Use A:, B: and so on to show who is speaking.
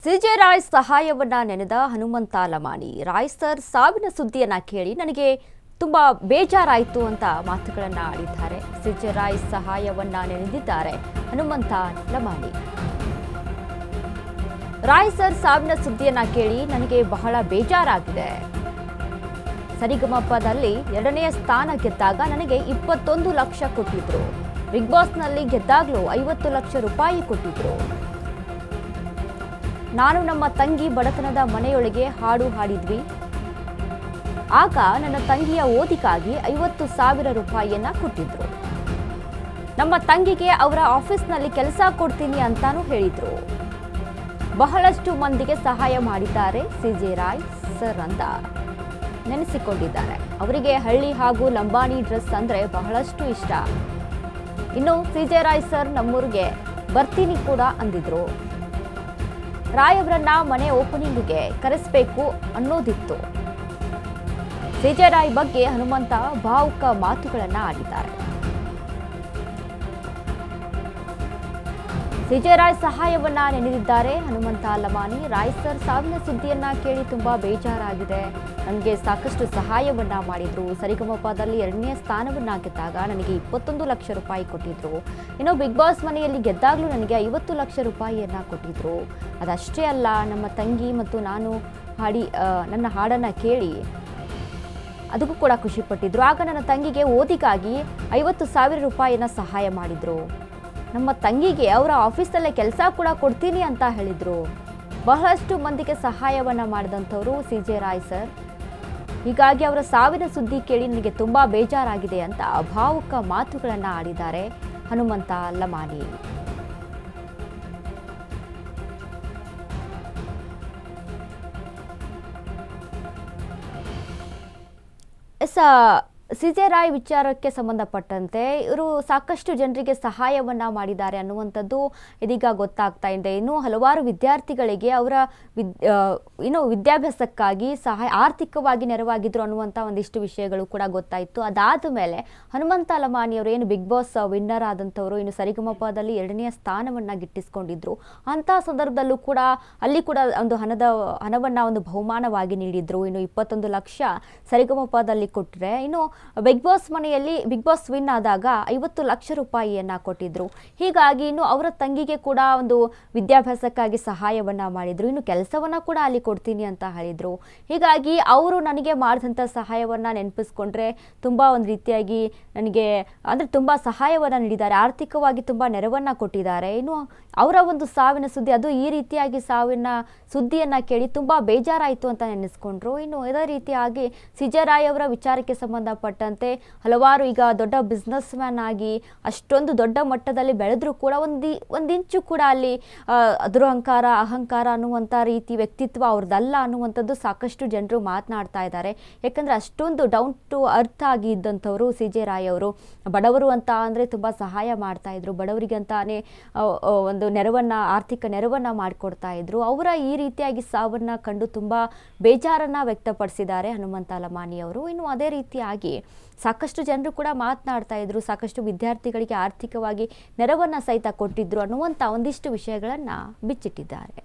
A: CJ Roy ಸಹಾಯವನ್ನ ನೆನೆದ Hanumantha Lamani. Roy sir ಸಾವಿನ ಸುದ್ದಿಯನ್ನ ಕೇಳಿ ನನಗೆ ತುಂಬಾ ಬೇಜಾರಾಯಿತು ಅಂತ ಮಾತುಗಳನ್ನ ಆಡಿದ್ದಾರೆ. ಸಿಜೆ ರಾಯ್ ಸಹಾಯವನ್ನ ನೆನೆದಿದ್ದಾರೆ ಹನುಮಂತ ಲಮಾಣಿ. ರಾಯ್ ಸರ್ ಸಾವಿನ ಸುದ್ದಿಯನ್ನ ಕೇಳಿ ನನಗೆ ಬಹಳ ಬೇಜಾರಾಗಿದೆ. ಸರಿಗಮಪದಲ್ಲಿ 2ನೇ ಸ್ಥಾನ ಗೆದ್ದಾಗ ನನಗೆ 21 ಲಕ್ಷ ಕೊಟ್ಟಿದ್ರು. ಬಿಗ್ ಬಾಸ್ನಲ್ಲಿ ಗೆದ್ದಾಗಲೂ 50 ಲಕ್ಷ ರೂಪಾಯಿ ಕೊಟ್ಟಿದ್ರು. ನಾನು ನಮ್ಮ ತಂಗಿ ಬಡತನದ ಮನೆಯೊಳಗೆ ಹಾಡು ಹಾಡಿದ್ವಿ. ಆಗ ನನ್ನ ತಂಗಿಯ ಓದಿಗಾಗಿ 50,000 ರೂಪಾಯಿಯನ್ನ ಕೊಟ್ಟಿದ್ರು. ನಮ್ಮ ತಂಗಿಗೆ ಅವರ ಆಫೀಸ್ನಲ್ಲಿ ಕೆಲಸ ಕೊಡ್ತೀನಿ ಅಂತಾನೂ ಹೇಳಿದ್ರು. ಬಹಳಷ್ಟು ಮಂದಿಗೆ ಸಹಾಯ ಮಾಡಿದ್ದಾರೆ ಸಿಜೆ ರಾಯ್ ಸರ್ ಅಂತ ನೆನೆಸಿಕೊಂಡಿದ್ದಾರೆ. ಅವರಿಗೆ ಹಳ್ಳಿ ಹಾಗೂ ಲಂಬಾಣಿ ಡ್ರೆಸ್ ಅಂದ್ರೆ ಬಹಳಷ್ಟು ಇಷ್ಟ. ಇನ್ನು ಸಿಜೆ ರಾಯ್ ಸರ್ ನಮ್ಮೂರಿಗೆ ಬರ್ತೀನಿ ಕೂಡ ಅಂದಿದ್ರು. ರಾಯ್ ಅವರನ್ನ ಮನೆ ಓಪನಿಂಗ್ಗೆ ಕರೆಸಬೇಕು ಅನ್ನೋದಿತ್ತು. ಸಿಜೆ ರಾಯ್ ಬಗ್ಗೆ ಹನುಮಂತ ಭಾವುಕ ಮಾತುಗಳನ್ನ ಆಡಿದ್ದಾರೆ. ಸಿಜೆ ರಾಯ್ ಸಹಾಯವನ್ನ ನೆನೆದಿದ್ದಾರೆ ಹನುಮಂತ ಲಮಾಣಿ. ರಾಯ್ ಸರ್ ಸಾವಿನ ಸುದ್ದಿಯನ್ನ ಕೇಳಿ ತುಂಬಾ ಬೇಜಾರಾಗಿದೆ. ನನಗೆ ಸಾಕಷ್ಟು ಸಹಾಯವನ್ನ ಮಾಡಿದ್ರು. ಸರಿಗಮಪದಲ್ಲಿ 2ನೇ ಸ್ಥಾನವನ್ನ ಗೆದ್ದಾಗ ನನಗೆ 21 ಲಕ್ಷ ರೂಪಾಯಿ ಕೊಟ್ಟಿದ್ರು. ಇನ್ನು ಬಿಗ್ ಬಾಸ್ ಮನೆಯಲ್ಲಿ ಗೆದ್ದಾಗಲೂ ನನಗೆ 50 ಲಕ್ಷ ರೂಪಾಯಿಯನ್ನ ಕೊಟ್ಟಿದ್ರು. ಅದಷ್ಟೇ ಅಲ್ಲ, ನಮ್ಮ ತಂಗಿ ಮತ್ತು ನಾನು ನನ್ನ ಹಾಡನ್ನ ಕೇಳಿ ಅದಕ್ಕೂ ಕೂಡ ಖುಷಿ ಪಟ್ಟಿದ್ರು. ಆಗ ನನ್ನ ತಂಗಿಗೆ ಓದಿಗಾಗಿ 50,000 ರೂಪಾಯಿಯನ್ನ ಸಹಾಯ ಮಾಡಿದ್ರು. ನಮ್ಮ ತಂಗಿಗೆ ಅವರ ಆಫೀಸಲ್ಲೇ ಕೆಲಸ ಕೂಡ ಕೊಡ್ತೀನಿ ಅಂತ ಹೇಳಿದ್ರು. ಬಹಳಷ್ಟು ಮಂದಿಗೆ ಸಹಾಯವನ್ನ ಮಾಡಿದಂಥವರು ಸಿಜೆ ರಾಯ್ ಸರ್. ಹೀಗಾಗಿ ಅವರ ಸಾವಿನ ಸುದ್ದಿ ಕೇಳಿ ನನಗೆ ತುಂಬಾ ಬೇಜಾರಾಗಿದೆ ಅಂತ ಭಾವುಕ ಮಾತುಗಳನ್ನ ಆಡಿದ್ದಾರೆ ಹನುಮಂತ ಲಮಾಣಿ. ಸಿಜೆ ರಾಯ್ ವಿಚಾರಕ್ಕೆ ಸಂಬಂಧಪಟ್ಟಂತೆ ಇವರು ಸಾಕಷ್ಟು ಜನರಿಗೆ ಸಹಾಯವನ್ನ ಮಾಡಿದ್ದಾರೆ ಅನ್ನುವಂಥದ್ದು ಇದೀಗ ಗೊತ್ತಾಗ್ತಾ ಇದೆ. ಇನ್ನು ಹಲವಾರು ವಿದ್ಯಾರ್ಥಿಗಳಿಗೆ ಅವರ ವಿದ್ಯಾಭ್ಯಾಸಕ್ಕಾಗಿ ಆರ್ಥಿಕವಾಗಿ ನೆರವಾಗಿದ್ರು ಅನ್ನುವಂಥ ಒಂದಿಷ್ಟು ವಿಷಯಗಳು ಕೂಡ ಗೊತ್ತಾಯಿತು. ಅದಾದ ಮೇಲೆ ಹನುಮಂತ ಲಮಾಣಿ ಅವರು ಏನು ಬಿಗ್ ಬಾಸ್ ವಿನ್ನರ್ ಆದಂಥವರು, ಇನ್ನು ಸರಿಗಮಪದಲ್ಲಿ 2ನೇ ಸ್ಥಾನವನ್ನ ಗಿಟ್ಟಿಸ್ಕೊಂಡಿದ್ರು. ಅಂತಹ ಸಂದರ್ಭದಲ್ಲೂ ಕೂಡ ಅಲ್ಲಿ ಕೂಡ ಒಂದು ಹಣವನ್ನ ಒಂದು ಬಹುಮಾನವಾಗಿ ನೀಡಿದ್ರು. ಇನ್ನು 21 ಲಕ್ಷ ಸರಿಗಮಪದಲ್ಲಿ ಕೊಟ್ಟರೆ, ಇನ್ನು ಬಿಗ್ ಬಾಸ್ ಮನೆಯಲ್ಲಿ ಬಿಗ್ ಬಾಸ್ ವಿನ್ ಆದಾಗ 50 ಲಕ್ಷ ರೂಪಾಯಿಯನ್ನ ಕೊಟ್ಟಿದ್ರು. ಹೀಗಾಗಿ ಇನ್ನು ಅವರ ತಂಗಿಗೆ ಕೂಡ ಒಂದು ವಿದ್ಯಾಭ್ಯಾಸಕ್ಕಾಗಿ ಸಹಾಯವನ್ನ ಮಾಡಿದ್ರು. ಇನ್ನು ಕೆಲಸವನ್ನ ಕೂಡ ಅಲ್ಲಿ ಕೊಡ್ತೀನಿ ಅಂತ ಹೇಳಿದ್ರು. ಹೀಗಾಗಿ ಅವರು ನನಗೆ ಮಾಡಿದಂಥ ಸಹಾಯವನ್ನ ನೆನಪಿಸ್ಕೊಂಡ್ರೆ ತುಂಬಾ ಒಂದು ರೀತಿಯಾಗಿ ನನಗೆ ಅಂದ್ರೆ ತುಂಬಾ ಸಹಾಯವನ್ನ ನೀಡಿದ್ದಾರೆ. ಆರ್ಥಿಕವಾಗಿ ತುಂಬಾ ನೆರವನ್ನ ಕೊಟ್ಟಿದ್ದಾರೆ. ಇನ್ನು ಅವರ ಒಂದು ಸಾವಿನ ಸುದ್ದಿ, ಅದು ಈ ರೀತಿಯಾಗಿ ಸಾವಿನ ಸುದ್ದಿಯನ್ನ ಕೇಳಿ ತುಂಬಾ ಬೇಜಾರಾಯಿತು ಅಂತ ನೆನೆಸ್ಕೊಂಡ್ರು. ಇನ್ನು ಇದೇ ರೀತಿಯಾಗಿ ಸಿಜೆ ರಾಯ್ ಅವರ ವಿಚಾರಕ್ಕೆ ಸಂಬಂಧಪಟ್ಟಂತೆ ಹಲವಾರು ಈಗ ದೊಡ್ಡ ಬಿಸ್ನೆಸ್ ಮ್ಯಾನ್ ಆಗಿ ಅಷ್ಟೊಂದು ದೊಡ್ಡ ಮಟ್ಟದಲ್ಲಿ ಬೆಳೆದ್ರೂ ಕೂಡ ಒಂದಿಂಚು ಕೂಡ ಅಲ್ಲಿ ದುರಹಂಕಾರ ಅಹಂಕಾರ ಅನ್ನುವಂಥ ರೀತಿ ವ್ಯಕ್ತಿತ್ವ ಅವ್ರದ್ದಲ್ಲ ಅನ್ನುವಂಥದ್ದು ಸಾಕಷ್ಟು ಜನರು ಮಾತನಾಡ್ತಾ ಇದ್ದಾರೆ. ಯಾಕಂದ್ರೆ ಅಷ್ಟೊಂದು ಡೌನ್ ಟು ಅರ್ತ್ ಆಗಿ ಇದ್ದಂಥವ್ರು ಸಿಜೆ ರಾಯ್ ಅವರು. ಬಡವರು ಅಂತ ಅಂದರೆ ತುಂಬ ಸಹಾಯ ಮಾಡ್ತಾ ಇದ್ರು. ಬಡವರಿಗೆ ಅಂತಾನೆ ಒಂದು ಆರ್ಥಿಕ ನೆರವನ್ನ ಮಾಡಿಕೊಡ್ತಾ ಇದ್ರು. ಅವರ ಈ ರೀತಿಯಾಗಿ ಸಾವನ್ನ ಕಂಡು ತುಂಬಾ ಬೇಜಾರನ್ನ ವ್ಯಕ್ತಪಡಿಸಿದ್ದಾರೆ ಹನುಮಂತ ಲಮಾಣಿ ಅವರು. ಇನ್ನು ಅದೇ ರೀತಿಯಾಗಿ ಸಾಕಷ್ಟು ಜನರು ಕೂಡ ಮಾತನಾಡ್ತಾ ಇದ್ರು. ಸಾಕಷ್ಟು ವಿದ್ಯಾರ್ಥಿಗಳಿಗೆ ಆರ್ಥಿಕವಾಗಿ ನೆರವನ್ನ ಸಹಿತ ಕೊಟ್ಟಿದ್ರು ಅನ್ನುವಂಥ ಒಂದಿಷ್ಟು ವಿಷಯಗಳನ್ನ ಬಿಚ್ಚಿಟ್ಟಿದ್ದಾರೆ.